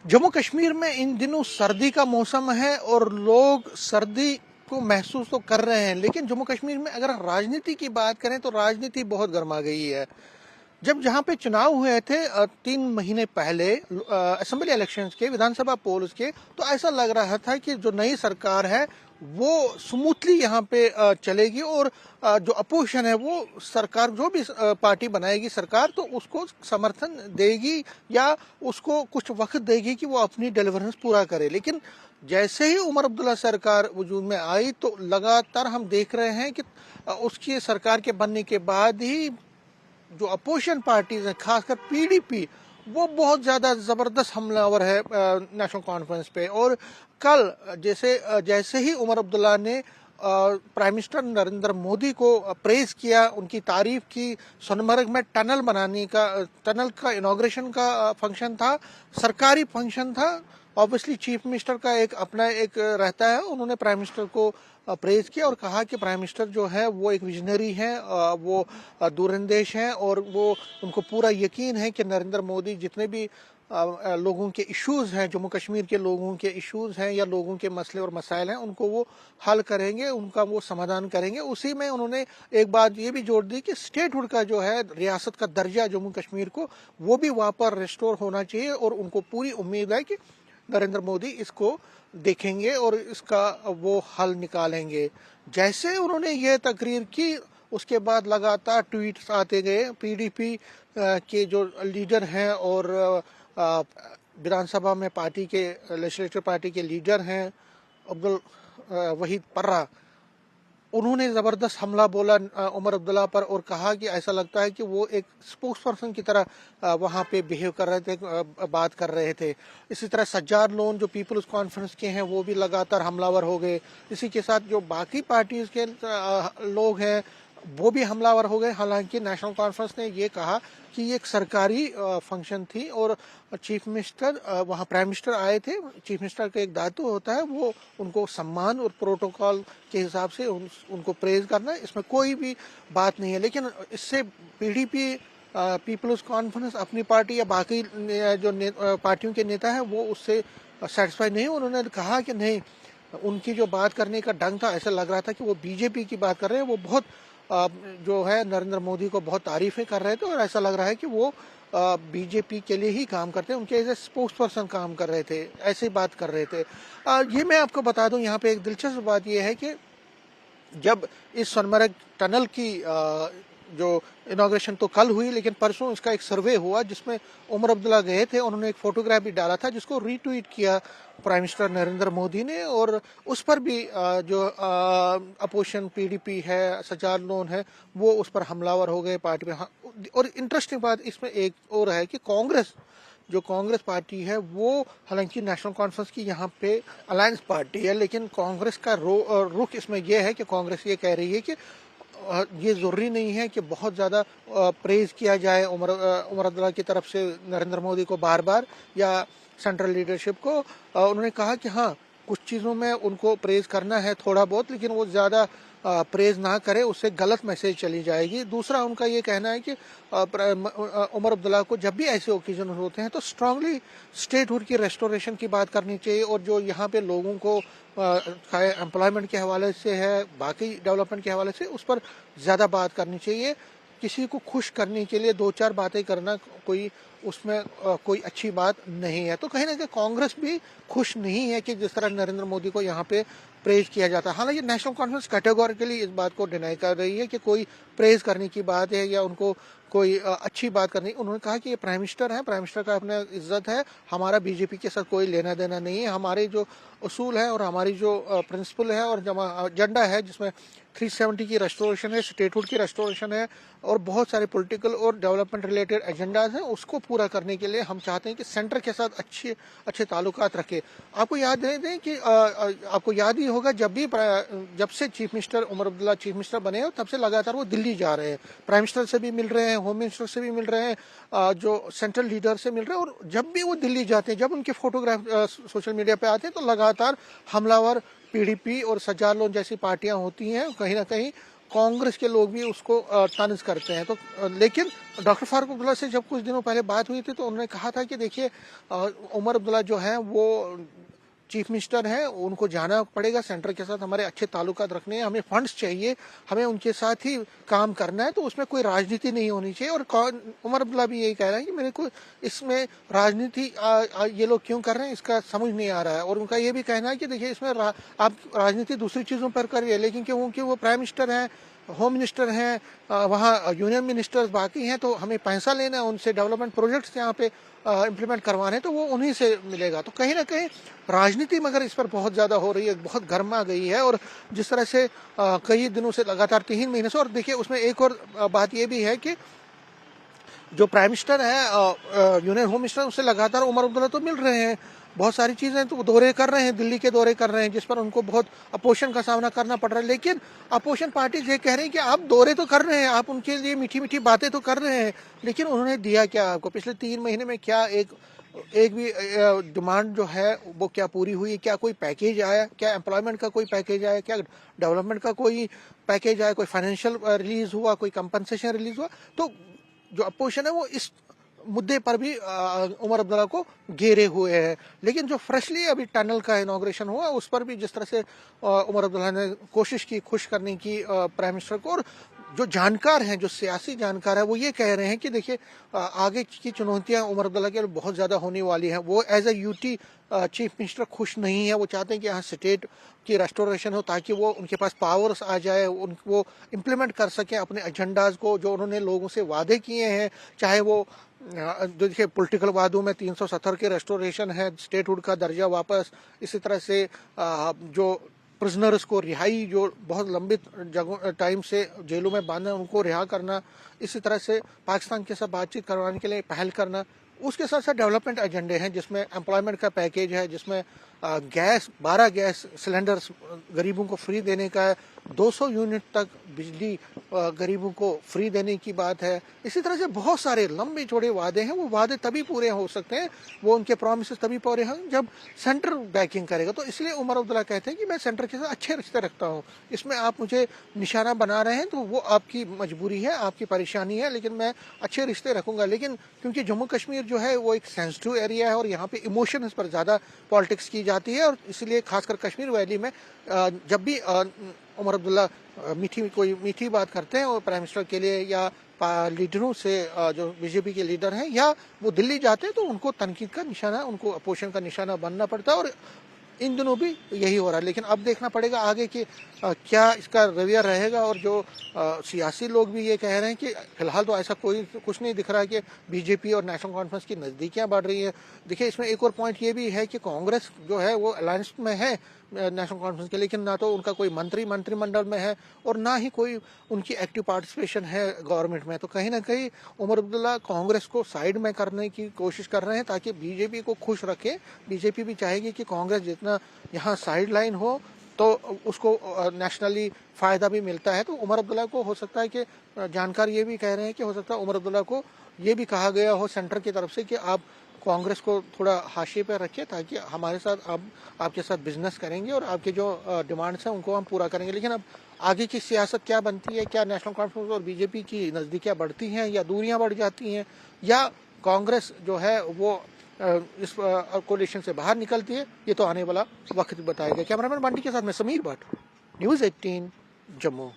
जम्मू कश्मीर में इन दिनों सर्दी का मौसम है और लोग सर्दी को महसूस तो कर रहे हैं, लेकिन जम्मू कश्मीर में अगर राजनीति की बात करें तो राजनीति बहुत गर्मा गई है। जब जहां पे चुनाव हुए थे 3 महीने पहले असेंबली इलेक्शंस के, विधानसभा पोल्स के, तो ऐसा लग रहा था कि जो नई सरकार है वो स्मूथली यहाँ पे चलेगी और जो अपोजिशन है वो सरकार जो भी पार्टी बनाएगी सरकार तो उसको समर्थन देगी या उसको कुछ वक्त देगी कि वो अपनी डिलीवरेंस पूरा करे। लेकिन जैसे ही उमर अब्दुल्ला सरकार वजूद में आई तो लगातार हम देख रहे हैं कि उसकी सरकार के बनने के बाद ही जो अपोजिशन पार्टीज हैं, खासकर पीडीपी, वो बहुत ज्यादा जबरदस्त हमलावर है नेशनल कॉन्फ्रेंस पे। और कल जैसे ही उमर अब्दुल्ला ने प्राइम मिनिस्टर नरेंद्र मोदी को प्रेज किया, उनकी तारीफ की, सोनमर्ग में टनल का इनॉग्रेशन का फंक्शन था, सरकारी फंक्शन था। ऑब्वियसली चीफ मिनिस्टर का अपना एक रहता है, उन्होंने प्राइम मिनिस्टर को प्रेज किया और कहा कि प्राइम मिनिस्टर जो है वो एक विजनरी है, वो दूरंदेश हैं और वो उनको पूरा यकीन है कि नरेंद्र मोदी जितने भी लोगों के इश्यूज हैं, जम्मू कश्मीर के लोगों के इश्यूज हैं या लोगों के मसले और मसाइल हैं, उनको वो हल करेंगे, उनका वो समाधान करेंगे। उसी में उन्होंने एक बात ये भी जोड़ दी कि स्टेटहुड का जो है, रियासत का दर्जा जम्मू कश्मीर को, वो भी वापस रिस्टोर होना चाहिए और उनको पूरी उम्मीद है कि नरेंद्र मोदी इसको देखेंगे और इसका वो हल निकालेंगे। जैसे उन्होंने ये तकरीर की उसके बाद लगातार ट्वीट्स आते गए। पीडीपी के जो लीडर हैं और विधानसभा में पार्टी के लेजिस्लेटिव पार्टी के लीडर हैं अब्दुल वहीद पर्रा, उन्होंने जबरदस्त हमला बोला उमर अब्दुल्ला पर और कहा कि ऐसा लगता है कि वो एक स्पोक्स पर्सन की तरह वहां पे बिहेव कर रहे थे, बात कर रहे थे। इसी तरह सज्जाद लोन जो पीपल्स कॉन्फ्रेंस के हैं वो भी लगातार हमलावर हो गए। इसी के साथ जो बाकी पार्टीज के लोग हैं वो भी हमलावर हो गए। हालांकि नेशनल कॉन्फ्रेंस ने ये कहा कि ये एक सरकारी फंक्शन थी और चीफ मिनिस्टर वहाँ प्राइम मिनिस्टर आए थे। चीफ मिनिस्टर का एक दायित्व होता है वो उनको सम्मान और प्रोटोकॉल के हिसाब से उनको प्रेज करना, इसमें कोई भी बात नहीं है। लेकिन इससे पीडीपी पीपल्स कॉन्फ्रेंस अपनी पार्टी या बाकी जो पार्टियों के नेता हैं वो उससे सेटिस्फाइड नहीं। उन्होंने कहा कि नहीं, उनकी जो बात करने का ढंग था ऐसा लग रहा था कि वो बीजेपी की बात कर रहे हैं, वो बहुत जो है नरेंद्र मोदी को बहुत तारीफें कर रहे थे और ऐसा लग रहा है कि वो बीजेपी के लिए ही काम करते हैं, उनके एज ए स्पोक्स पर्सन काम कर रहे थे, ऐसी बात कर रहे थे। ये मैं आपको बता दूं, यहाँ पे एक दिलचस्प बात ये है कि जब इस सोनमर्ग टनल की जो इनॉग्रेशन तो कल हुई, लेकिन परसों इसका एक सर्वे हुआ जिसमें उमर अब्दुल्ला गए थे। उन्होंने एक फोटोग्राफ भी डाला था जिसको रीट्वीट किया प्राइम मिनिस्टर नरेंद्र मोदी ने और उस पर भी जो अपोजिशन पीडीपी है, सज्जाद लोन है, वो उस पर हमलावर हो गए पार्टी में। और इंटरेस्टिंग बात इसमें एक और है कि कांग्रेस पार्टी है वो, हालांकि नेशनल कॉन्फ्रेंस की यहाँ पे अलायंस पार्टी है, लेकिन कांग्रेस का रुख इसमें यह है कि कांग्रेस ये कह रही है कि ये जरूरी नहीं है कि बहुत ज्यादा प्रेज किया जाए उमर अब्दुल्ला की तरफ से नरेंद्र मोदी को बार बार या सेंट्रल लीडरशिप को। उन्होंने कहा कि हाँ, कुछ चीजों में उनको प्रेज करना है थोड़ा बहुत, लेकिन वो ज्यादा प्रेज ना करे, उससे गलत मैसेज चली जाएगी। दूसरा उनका ये कहना है कि उमर अब्दुल्ला को जब भी ऐसे ओकेजन होते हैं तो स्ट्रांगली स्टेटहुड की रेस्टोरेशन की बात करनी चाहिए और जो यहाँ पे लोगों को एम्प्लॉयमेंट के हवाले से है, बाकी डेवलपमेंट के हवाले से, उस पर ज्यादा बात करनी चाहिए। किसी को खुश करने के लिए दो चार बातें करना उसमें कोई अच्छी बात नहीं है। तो कहीं ना कहीं कांग्रेस भी खुश नहीं है कि जिस तरह नरेंद्र मोदी को यहाँ पे प्रेज किया जाता है। हालांकि नेशनल कॉन्फ्रेंस कैटेगोरिकली इस बात को डिनाई कर रही है कि कोई प्रेज करने की बात है या उनको कोई अच्छी बात करनी। उन्होंने कहा कि ये प्राइम मिनिस्टर है, प्राइम मिनिस्टर का अपना इज्जत है, हमारा बीजेपी के साथ कोई लेना देना नहीं है। हमारे जो उसूल है और हमारी जो प्रिंसिपल है और एजेंडा है जिसमें 370 की रेस्टोरेशन है, स्टेटहुड की रेस्टोरेशन है और बहुत सारे पॉलिटिकल और डेवलपमेंट रिलेटेड एजेंडाज हैं, उसको पूरा करने के लिए हम चाहते हैं कि सेंटर के साथ अच्छे ताल्लुकात रखे। आपको याद दें कि आपको याद ही होगा जब से chief minister Omar Abdullah chief minister बने हो तब से लगातार वो दिल्ली जा रहे हैं, प्राइम मिनिस्टर से भी मिल रहे हैं, होम मिनिस्टर से भी मिल रहे हैं, जो सेंट्रल लीडर से मिल रहे हैं। और जब भी वो दिल्ली जाते हैं, जब उनके फोटोग्राफ सोशल मीडिया पे आते हैं तो लगातार हमलावर पीडीपी और सज्जाद लोन जैसी पार्टियां होती हैं, कहीं ना कहीं कांग्रेस के लोग भी उसको तंज करते हैं। तो लेकिन डॉक्टर फारूक अब्दुल्ला से जब कुछ दिनों पहले बात हुई थी तो उन्होंने कहा था कि देखिए उमर अब्दुल्ला जो है वो चीफ मिनिस्टर हैं, उनको जाना पड़ेगा, सेंटर के साथ हमारे अच्छे ताल्लुकात रखने हैं, हमें फंड्स चाहिए, हमें उनके साथ ही काम करना है, तो उसमें कोई राजनीति नहीं होनी चाहिए। और उमर अब्दुल्ला भी यही कह रहे हैं कि मेरे को इसमें राजनीति ये लोग क्यों कर रहे हैं इसका समझ नहीं आ रहा है। और उनका ये भी कहना है कि देखिए इसमें आप राजनीति दूसरी चीज़ों पर करिए, लेकिन क्योंकि वो प्राइम मिनिस्टर हैं, होम मिनिस्टर हैं, वहाँ यूनियन मिनिस्टर्स बाकी हैं, तो हमें पैसा लेना है उनसे, डेवलपमेंट प्रोजेक्ट्स यहाँ पे इम्प्लीमेंट करवाने, तो वो उन्हीं से मिलेगा। तो कहीं ना कहीं राजनीति मगर इस पर बहुत ज़्यादा हो रही है, बहुत गर्मा गई है। और जिस तरह से कई दिनों से लगातार 3 महीने से, और देखिए उसमें एक और बात ये भी है कि जो प्राइम मिनिस्टर है, यूनियन होम मिनिस्टर, उससे लगातार उमर अब्दुल्ला तो मिल रहे हैं, बहुत सारी चीज़ें तो दौरे कर रहे हैं, दिल्ली के दौरे कर रहे हैं, जिस पर उनको बहुत अपोजिशन का सामना करना पड़ रहा है। लेकिन अपोजिशन पार्टी ये कह रही है कि आप दौरे तो कर रहे हैं, आप उनके लिए मीठी मीठी बातें तो कर रहे हैं, लेकिन उन्होंने दिया क्या आपको? पिछले 3 महीने में क्या एक भी डिमांड जो है वो क्या पूरी हुई? क्या कोई पैकेज आया? क्या एम्प्लॉयमेंट का कोई पैकेज आया? क्या डेवलपमेंट का कोई पैकेज आया? कोई फाइनेंशियल रिलीज हुआ? कोई कंपनसेशन रिलीज हुआ? तो जो अपोजिशन है वो इस मुद्दे पर भी उमर अब्दुल्ला को घेरे हुए हैं। लेकिन जो फ्रेशली अभी टनल का इनॉग्रेशन हुआ उस पर भी जिस तरह से उमर अब्दुल्ला ने कोशिश की खुश करने की प्राइम मिनिस्टर को, और जो जानकार हैं, जो सियासी जानकार है, वो ये कह रहे हैं कि देखिए आगे की चुनौतियां उमर अब्दुल्ला के लिए बहुत ज़्यादा होने वाली हैं। वो as a UT chief minister खुश नहीं है, वो चाहते हैं कि यहाँ स्टेट की रेस्टोरेशन हो ताकि वो उनके पास पावर्स आ जाए, वो इम्प्लीमेंट कर सकें अपने एजेंडाज को जो उन्होंने लोगों से वादे किए हैं, चाहे वो जो देखिए पॉलिटिकल वादों में 370 के रेस्टोरेशन है, स्टेटहुड का दर्जा वापस, इसी तरह से जो प्रिजनर्स को रिहाई, जो बहुत लंबे जगह टाइम से जेलों में बांधे उनको रिहा करना, इसी तरह से पाकिस्तान के साथ बातचीत करवाने के लिए पहल करना, उसके साथ साथ डेवलपमेंट एजेंडे हैं जिसमें एम्प्लॉयमेंट का पैकेज है, जिसमें गैस 12 गैस सिलेंडर्स गरीबों को फ्री देने का है, 200 यूनिट तक बिजली गरीबों को फ्री देने की बात है। इसी तरह से बहुत सारे लंबे चौड़े वादे हैं, वो वादे तभी पूरे हो सकते हैं, वो उनके प्रॉमिसेस तभी पूरे हैं जब सेंटर बैकिंग करेगा। तो इसलिए उमर अब्दुल्ला कहते हैं कि मैं सेंटर के साथ अच्छे रिश्ते रखता हूँ, इसमें आप मुझे निशाना बना रहे हैं तो वो आपकी मजबूरी है, आपकी परेशानी है, लेकिन मैं अच्छे रिश्ते रखूंगा। लेकिन क्योंकि जम्मू कश्मीर जो है वो एक सेंसिटिव एरिया है और यहाँ पे इमोशन पर ज़्यादा पॉलिटिक्स की जाती है, और इसलिए खासकर कश्मीर वैली में जब भी उमर अब्दुल्ला कोई मीठी बात करते हैं और प्राइम मिनिस्टर के लिए या लीडरों से, जो बीजेपी के लीडर हैं, या वो दिल्ली जाते हैं तो उनको तनकीद का निशाना, उनको अपोजिशन का निशाना बनना पड़ता है। और इन दिनों भी यही हो रहा है। लेकिन अब देखना पड़ेगा आगे कि क्या इसका रवैया रहेगा। और जो सियासी लोग भी ये कह रहे हैं कि फिलहाल तो ऐसा कुछ नहीं दिख रहा है कि बीजेपी और नेशनल कॉन्फ्रेंस की नज़दीकियां बढ़ रही हैं। देखिए इसमें एक और पॉइंट ये भी है कि कांग्रेस जो है वो अलायंस में है नेशनल कॉन्फ्रेंस के, लेकिन ना तो उनका कोई मंत्रिमंडल में है और ना ही कोई उनकी एक्टिव पार्टिसिपेशन है गवर्नमेंट में। तो कहीं ना कहीं उमर अब्दुल्ला कांग्रेस को साइड में करने की कोशिश कर रहे हैं ताकि बीजेपी को खुश रखें। बीजेपी भी चाहेगी कि कांग्रेस जितना यहाँ साइड लाइन हो तो उसको नेशनली फ़ायदा भी मिलता है। तो उमर अब्दुल्ला को हो सकता है कि जानकार ये भी कह रहे हैं कि हो सकता है उमर अब्दुल्ला को ये भी कहा गया हो सेंटर की तरफ से कि आप कांग्रेस को थोड़ा हाशिए पर रखिए ताकि हमारे साथ आपके साथ बिजनेस करेंगे और आपके जो डिमांड्स हैं उनको हम पूरा करेंगे। लेकिन अब आगे की सियासत क्या बनती है, क्या नेशनल कॉन्फ्रेंस और बीजेपी की नज़दीकियाँ बढ़ती हैं या दूरियां बढ़ जाती हैं, या कांग्रेस जो है वो इस कोalition से बाहर निकलती है, ये तो आने वाला वक्त बताएगा। कैमरामैन बंटी के साथ मैं समीर भट्ट, न्यूज़ 18 जम्मू।